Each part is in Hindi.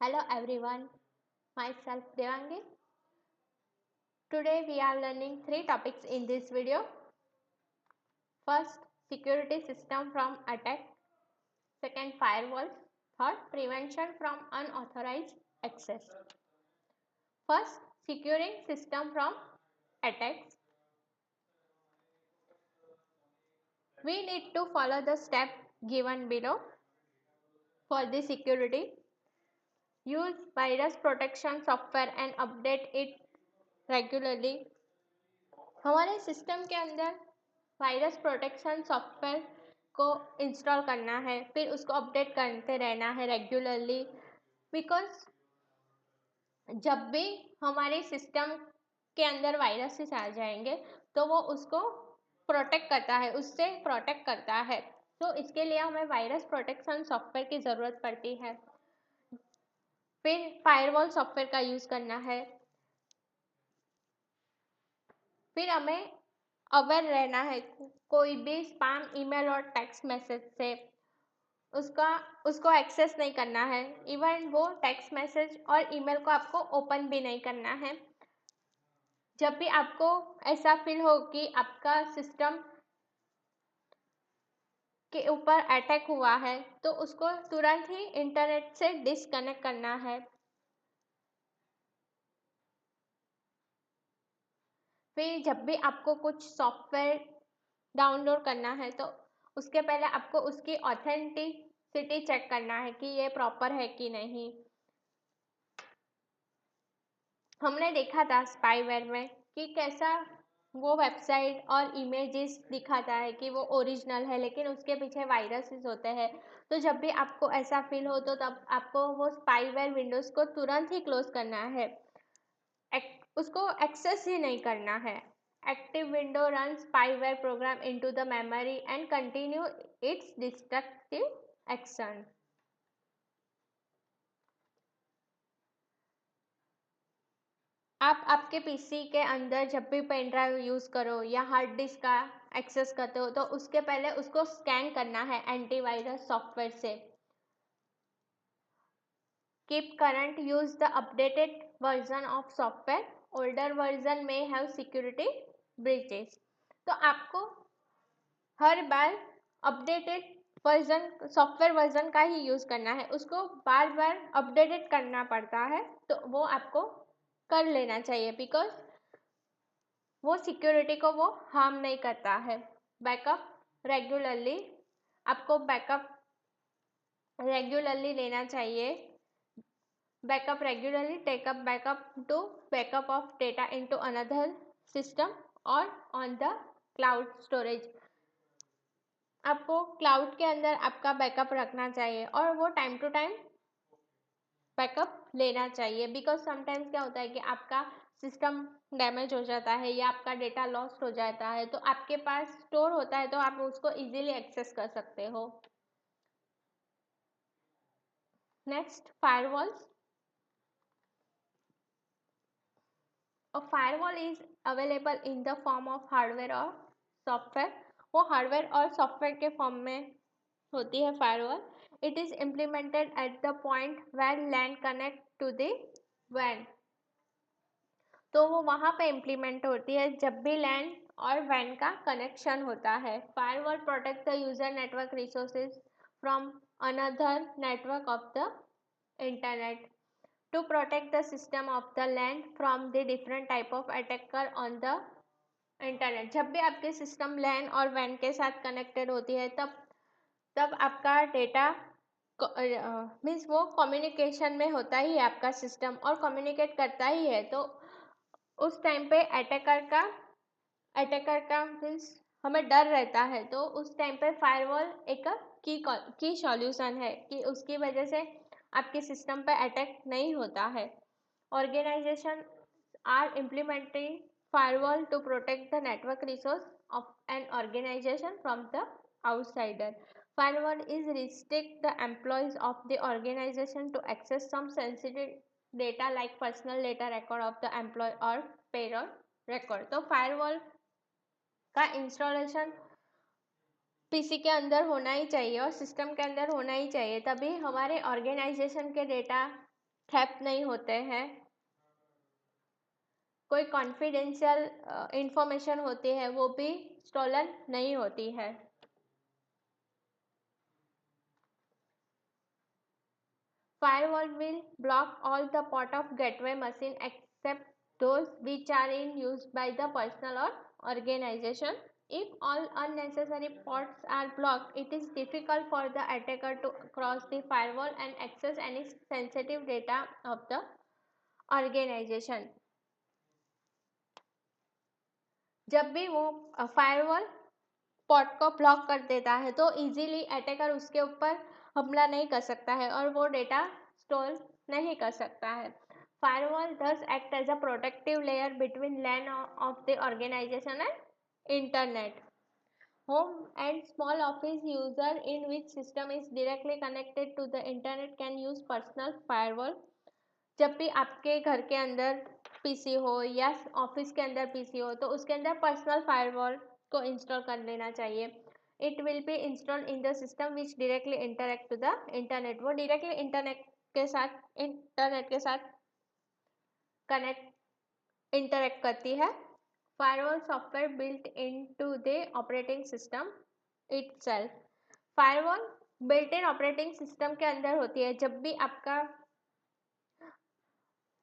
Hello everyone, myself Devangi. Today we are learning three topics in this video. First, security system from attack. Second, firewalls. Third, prevention from unauthorized access. First, securing system from attacks. We need to follow the step given below for the security. Use virus protection software and update it regularly. हमारे सिस्टम के अंदर वायरस प्रोटेक्शन सॉफ्टवेयर को इंस्टॉल करना है, फिर उसको अपडेट करते रहना है रेगुलरली, बिकॉज जब भी हमारे सिस्टम के अंदर वायरसेस आ जाएंगे तो वो उसको प्रोटेक्ट करता है, उससे प्रोटेक्ट करता है। तो इसके लिए हमें वायरस प्रोटेक्शन सॉफ्टवेयर की ज़रूरत पड़ती है। फिर फायरवॉल सॉफ्टवेयर का यूज़ करना है। फिर हमें अवेयर रहना है, कोई भी स्पैम ईमेल और टेक्स्ट मैसेज से उसको एक्सेस नहीं करना है। इवन वो टेक्स्ट मैसेज और ईमेल को आपको ओपन भी नहीं करना है। जब भी आपको ऐसा फील हो कि आपका सिस्टम के ऊपर अटैक हुआ है तो उसको तुरंत ही इंटरनेट से डिस्कनेक्ट करना है। फिर जब भी आपको कुछ सॉफ्टवेयर डाउनलोड करना है तो उसके पहले आपको उसकी ऑथेंटिसिटी चेक करना है कि ये प्रॉपर है कि नहीं। हमने देखा था स्पाईवेयर में कि कैसा वो वेबसाइट और इमेजेस दिखाता है कि वो ओरिजिनल है, लेकिन उसके पीछे वायरसेस होते हैं। तो जब भी आपको ऐसा फील हो तो तब आपको वो स्पाईवेयर विंडोज़ को तुरंत ही क्लोज करना है, उसको एक्सेस ही नहीं करना है। Active window run spyware programme into the memory and continue its destructive action. आप आपके पीसी के अंदर जब भी पेन ड्राइव यूज़ करो या हार्ड डिस्क का एक्सेस करते हो तो उसके पहले उसको स्कैन करना है एंटीवायरस सॉफ्टवेयर से। Keep current, use the updated version of software, older version में हैव सिक्योरिटी ब्रीचेस। तो आपको हर बार अपडेटेड वर्जन सॉफ्टवेयर वर्जन का ही यूज़ करना है, उसको बार बार अपडेटेड करना पड़ता है तो वो आपको कर लेना चाहिए, बिकॉज वो सिक्योरिटी को वो हार्म नहीं करता है। बैकअप रेगुलरली, आपको बैकअप रेगुलरली लेना चाहिए। Backup regularly, take up backup to backup of data into another system और ऑन द क्लाउड स्टोरेज। आपको क्लाउड के अंदर आपका बैकअप रखना चाहिए और वो टाइम टू टाइम बैकअप लेना चाहिए, बिकॉज समटाइम्स क्या होता है कि आपका सिस्टम डैमेज हो जाता है या आपका डेटा लॉस्ट हो जाता है, तो आपके पास स्टोर होता है तो आप उसको इजीली एक्सेस कर सकते हो। Next, firewalls. A firewall is available in the form of hardware और सॉफ्टवेयर। वो हार्डवेयर और सॉफ्टवेयर के फॉर्म में होती है firewall. It is implemented at the point where LAN connect to the वैन। तो वो वहाँ पे इम्प्लीमेंट होती है जब भी लैन और वैन का कनेक्शन होता है। Firewall protect the user network resources from another network of the internet to protect the system of the LAN from the different type of attacker on the internet। जब भी आपके सिस्टम LAN और WAN के साथ कनेक्टेड होती है तब आपका डेटा मीन्स वो कम्युनिकेशन में होता ही है आपका सिस्टम और कम्युनिकेट करता ही है। तो उस टाइम पे अटैकर का मीन्स हमें डर रहता है, तो उस टाइम पे फायरवॉल एक की सॉल्यूशन है कि उसकी वजह से आपके सिस्टम पे अटैक नहीं होता है। Organisation are implementing firewall to protect the network resource of an organisation from the outsider. Firewall is restrict the employees of the organization to access some sensitive data like personal data record of the employee or payroll record। तो firewall का इंस्टॉलेशन पीसी के अंदर होना ही चाहिए और सिस्टम के अंदर होना ही चाहिए, तभी हमारे ऑर्गेनाइजेशन के डेटा थेफ्ट नहीं होते हैं, कोई कॉन्फिडेंशियल इंफॉर्मेशन होती है वो भी स्टोलन नहीं होती है। Firewall will block all the port of gateway machine except those which are in use by the personal or organization. If all unnecessary ports are blocked, it is difficult for the attacker to cross the firewall and access any sensitive data of the organization. जब भी वो फायरवॉल पोर्ट को ब्लॉक कर देता है तो इजीली अटैकर उसके ऊपर हमला नहीं कर सकता है और वो डेटा स्टोर नहीं कर सकता है। Firewall thus act as a protective layer between LAN of the organization and internet. Home and small office user in which system is directly connected to the internet can use personal firewall. जब भी आपके घर के अंदर पीसी हो या ऑफिस के अंदर पीसी हो तो उसके अंदर पर्सनल फायरवॉल को इंस्टॉल कर लेना चाहिए। It will be install in the system which directly interact to the internet, वो डायरेक्टली इंटरनेट के साथ इंटरेक्ट करती है। Firewall software built into the operating system itself, firewall built in operating system के अंदर होती है। जब भी आपका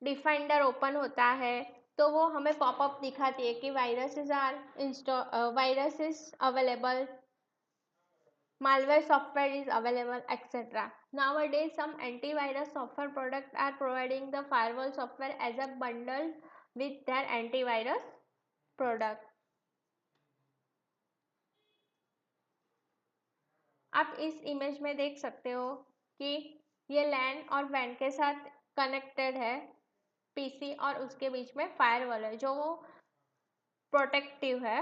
डिफाइंडर ओपन होता है तो वो हमें पॉपअप दिखाती है कि virus is available, malware software is available, etc. Nowadays, some antivirus software products are providing the firewall software as a bundle with their antivirus product. आप इस इमेज में देख सकते हो कि ये लैन और वैन के साथ कनेक्टेड है पीसी और उसके बीच में फायरवॉल है जो वो प्रोटेक्टिव है।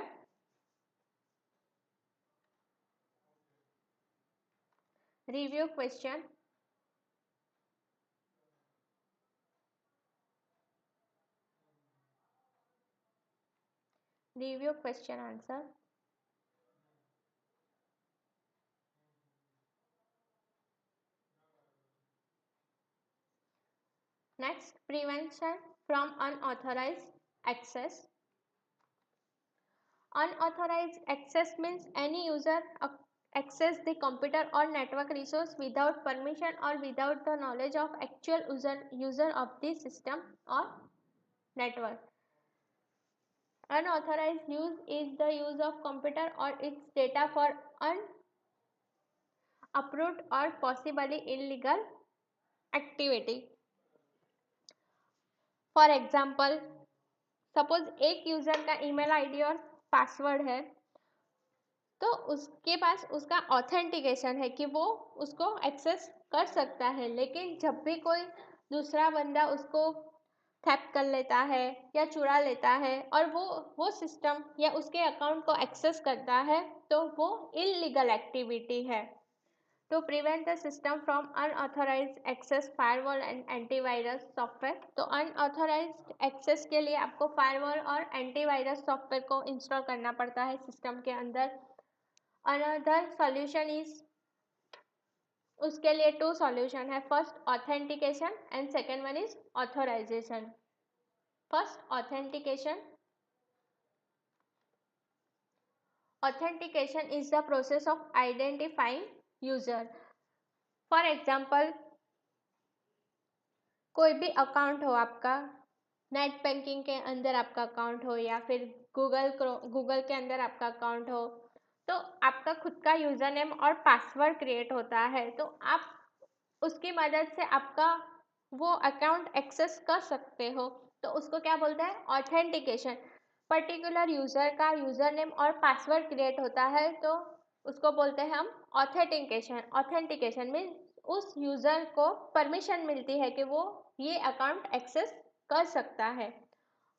Review question, review question answer. Next, prevention from unauthorized access. Unauthorized access means any user access the computer or network resource without permission or without the knowledge of actual user of the system or network. Unauthorized use is the use of computer or its data for unapproved or possibly illegal activity. For example, suppose एक यूजर का ईमेल आईडी और पासवर्ड है तो उसके पास उसका ऑथेंटिकेशन है कि वो उसको एक्सेस कर सकता है, लेकिन जब भी कोई दूसरा बंदा उसको थैप कर लेता है या चुरा लेता है और वो सिस्टम या उसके अकाउंट को एक्सेस करता है तो वो इलीगल एक्टिविटी है। To prevent the system from unauthorized access, firewall and antivirus software. तो unauthorized access के लिए आपको firewall और antivirus software को इंस्टॉल करना पड़ता है सिस्टम के अंदर। Another solution is, उसके लिए two solution है, first authentication and second one is authorization. First authentication. Authentication is the process of identifying user. For example कोई भी अकाउंट हो आपका, नेट बैंकिंग के अंदर आपका अकाउंट हो या फिर गूगल के अंदर आपका अकाउंट हो, तो आपका खुद का यूजर नेम और पासवर्ड क्रिएट होता है तो आप उसकी मदद से आपका वो अकाउंट एक्सेस कर सकते हो। तो उसको क्या बोलते हैं, ऑथेंटिकेशन। पर्टिकुलर यूजर का यूजर नेम और पासवर्ड क्रिएट होता है तो उसको बोलते हैं हम ऑथेंटिकेशन। ऑथेंटिकेशन मीन उस यूजर को परमिशन मिलती है कि वो ये अकाउंट एक्सेस कर सकता है।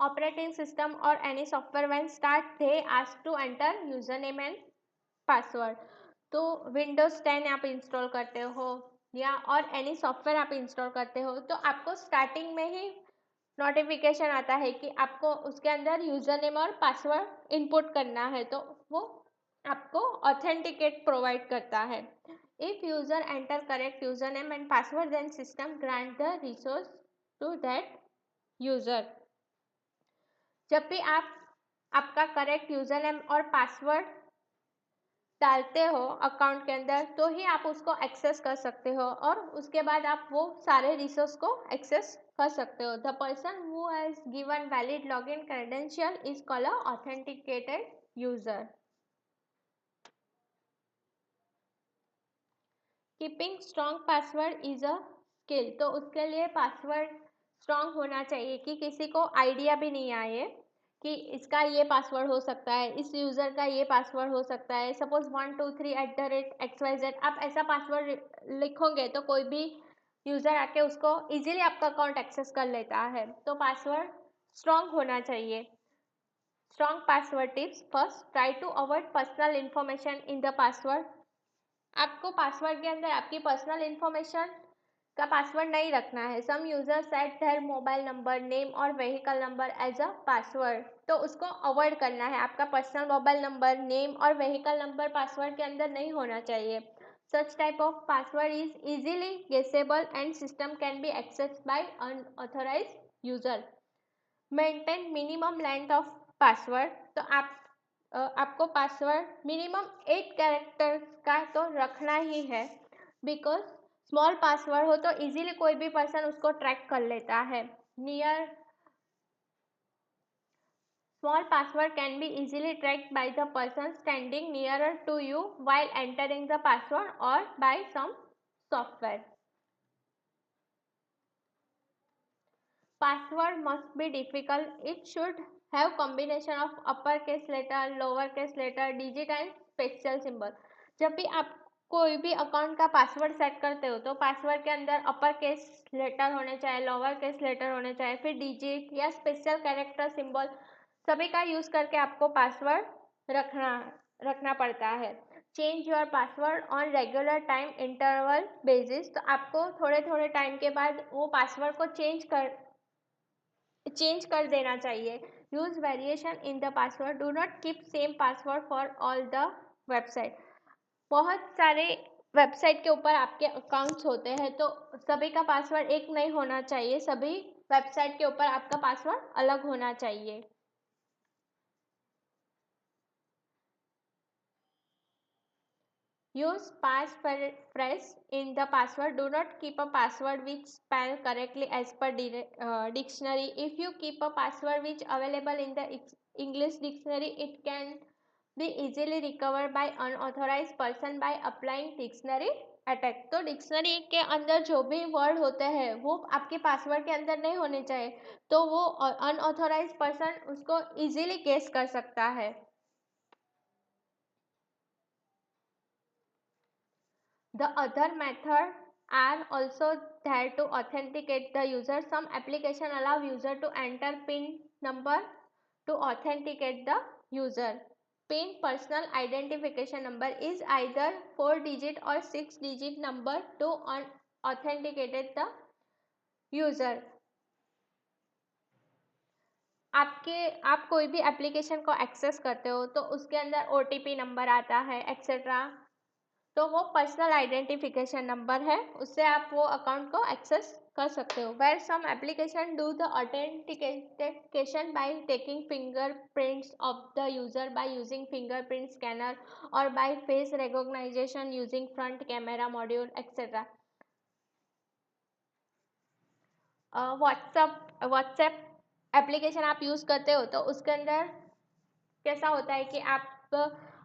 ऑपरेटिंग सिस्टम और any software when start they ask to enter user name and password. तो विंडोज 10 आप इंस्टॉल करते हो या और एनी सॉफ्टवेयर आप इंस्टॉल करते हो तो आपको स्टार्टिंग में ही नोटिफिकेशन आता है कि आपको उसके अंदर यूजर नेम और पासवर्ड इनपुट करना है, तो वो आपको ऑथेंटिकेट प्रोवाइड करता है। If user enter correct username and password, then system grant the resource to that user. जब भी आप आपका करेक्ट यूजर नेम और पासवर्ड डालते हो अकाउंट के अंदर, तो ही आप उसको एक्सेस कर सकते हो और उसके बाद आप वो सारे रिसोर्स को एक्सेस कर सकते हो. The person who has given valid login credential is called a authenticated user. Keeping strong password is a skill. तो उसके लिए पासवर्ड स्ट्रॉन्ग होना चाहिए कि किसी को आइडिया भी नहीं आए कि इसका ये पासवर्ड हो सकता है, इस यूज़र का ये पासवर्ड हो सकता है. सपोज 123@XYZ आप ऐसा पासवर्ड लिखोगे तो कोई भी यूज़र आके उसको इजीली आपका अकाउंट एक्सेस कर लेता है. तो पासवर्ड स्ट्रॉन्ग होना चाहिए. Strong password tips. First, try to avoid personal information in the password. आपको पासवर्ड के अंदर आपकी पर्सनल इन्फॉर्मेशन का पासवर्ड नहीं रखना है. Some user set their mobile number, name और vehicle number as a password. तो उसको अवॉइड करना है. आपका पर्सनल मोबाइल नंबर, नेम और व्हीकल नंबर पासवर्ड के अंदर नहीं होना चाहिए. Such type of password is easily guessable and system can be accessed by unauthorised user. Maintain minimum length of password. तो आपको पासवर्ड मिनिमम 8 कैरेक्टर्स का तो रखना ही है. बिकॉज स्मॉल पासवर्ड हो तो इजीली कोई भी पर्सन उसको ट्रैक कर लेता है. Near small password can be easily tracked by the person standing nearer to you while entering the password और by some software. Password must be difficult. It should have combination of uppercase letter, lowercase letter, digit and special symbol. जब भी आप कोई भी अकाउंट का पासवर्ड सेट करते हो तो पासवर्ड के अंदर अपर केस लेटर होने चाहिए, लोअर केस लेटर होने चाहिए, फिर डिजिट या स्पेशल कैरेक्टर सिंबल सभी का यूज करके आपको पासवर्ड रखना पड़ता है. Change your password on regular time interval basis. तो आपको थोड़े थोड़े टाइम के बाद वो पासवर्ड को चेंज कर देना चाहिए. Use variation in the password. Do not keep same password for all the website. बहुत सारे वेबसाइट के ऊपर आपके अकाउंट्स होते हैं तो सभी का पासवर्ड एक नहीं होना चाहिए. सभी वेबसाइट के ऊपर आपका पासवर्ड अलग होना चाहिए. Use passphrase in the password. Do not keep a password which spell correctly as per dictionary. If you keep a password which available in the English dictionary, it can be easily recovered by unauthorized person by applying dictionary attack. तो डिक्शनरी के अंदर जो भी वर्ड होते हैं वो आपके पासवर्ड के अंदर नहीं होने चाहिए. तो वो अनऑथोराइज पर्सन उसको इजीली गेस कर सकता है. The other method are also there to authenticate the user. Some application allow user to enter PIN number to authenticate the user. PIN, personal identification number, is either 4-digit or 6-digit number to authenticate the user. आप कोई भी एप्लीकेशन को एक्सेस करते हो तो उसके अंदर OTP नंबर आता है एक्सेट्रा. तो वो पर्सनल आइडेंटिफिकेशन नंबर है, उससे आप वो अकाउंट को एक्सेस कर सकते हो. Where some application do the authentication by taking fingerprints of the user by using fingerprint scanner और by face recognition using front camera module etcetera. WhatsApp application आप यूज़ करते हो तो उसके अंदर कैसा होता है कि आप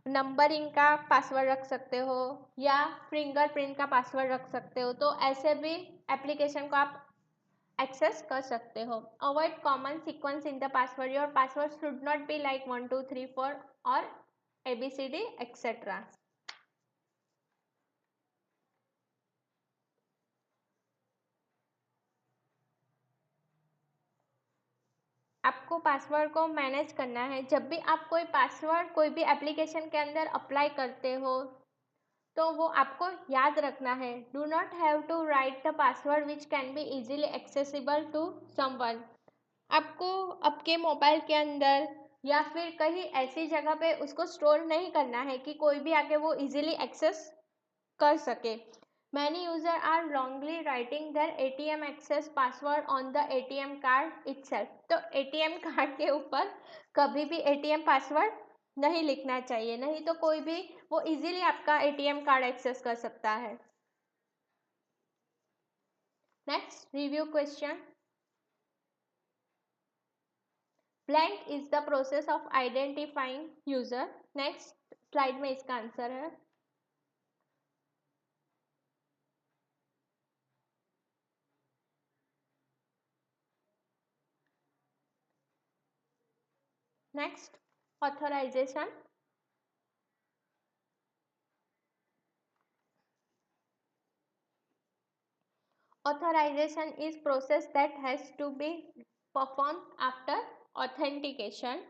नंबरिंग का पासवर्ड रख सकते हो या फिंगरप्रिंट का पासवर्ड रख सकते हो. तो ऐसे भी एप्लीकेशन को आप एक्सेस कर सकते हो. Avoid common sequence in the password. Your password should not be like 1 2 3 4 और ABCD एक्सेट्रा. आपको पासवर्ड को मैनेज करना है. जब भी आप कोई पासवर्ड कोई भी एप्लीकेशन के अंदर अप्लाई करते हो तो वो आपको याद रखना है. Do not have to write the password which can be easily accessible to someone. आपको आपके मोबाइल के अंदर या फिर कहीं ऐसी जगह पे उसको स्टोर नहीं करना है कि कोई भी आके वो इजीली एक्सेस कर सके। Many users are wrongly writing their ATM access password on the ATM card itself. तो ATM कार्ड के ऊपर कभी भी ATM पासवर्ड नहीं लिखना चाहिए, नहीं तो कोई भी वो इजीली आपका ATM कार्ड एक्सेस कर सकता है। Next review question. Blank is the process of identifying user. Next slide में इसका आंसर है। Next authorisation. Authorization is process that has to be performed after authentication.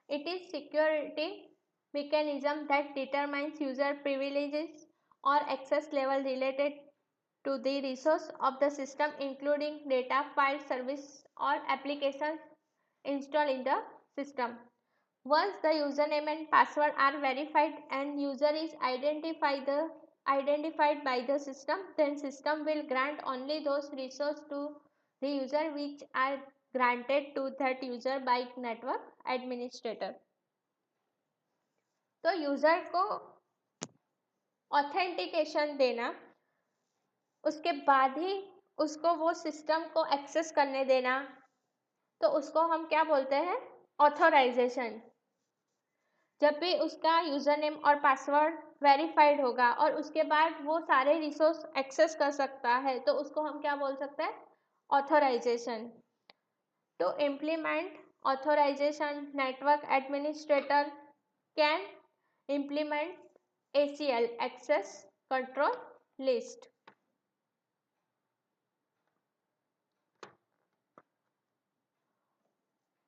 It is security mechanism that determines user privileges or access level related to the resource of the system, including data, file, service or applications installed in the system. Once the username and password are verified and user is identified by the system, then system will grant only those resources to the user which are granted to that user by network administrator. तो यूजर को ऑथेंटिकेशन देना, उसके बाद ही उसको वो सिस्टम को एक्सेस करने देना, तो उसको हम क्या बोलते हैं? ऑथराइजेशन। जब भी उसका यूजर नेम और पासवर्ड वेरीफाइड होगा और उसके बाद वो सारे रिसोर्स एक्सेस कर सकता है, तो उसको हम क्या बोल सकते हैं? Authorisation. To implement authorisation, network administrator can implement ACL, access control list.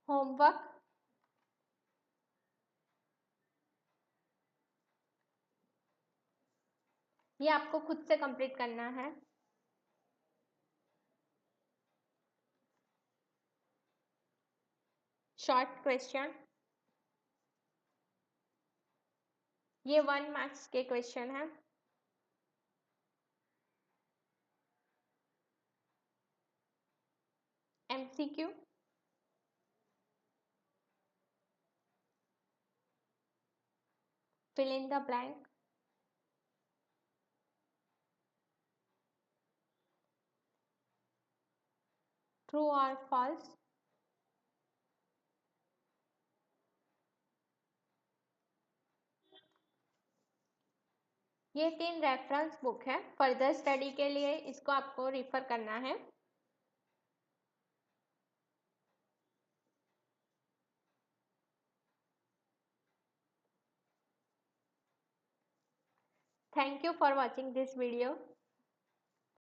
Homework. ये आपको खुद से कंप्लीट करना है। शॉर्ट क्वेश्चन, ये 1 मार्क्स के क्वेश्चन है। MCQ, fill in the blank. True or false? ये 3 रेफरेंस बुक है, फर्दर स्टडी के लिए इसको आपको रिफर करना है। Thank you for watching this video.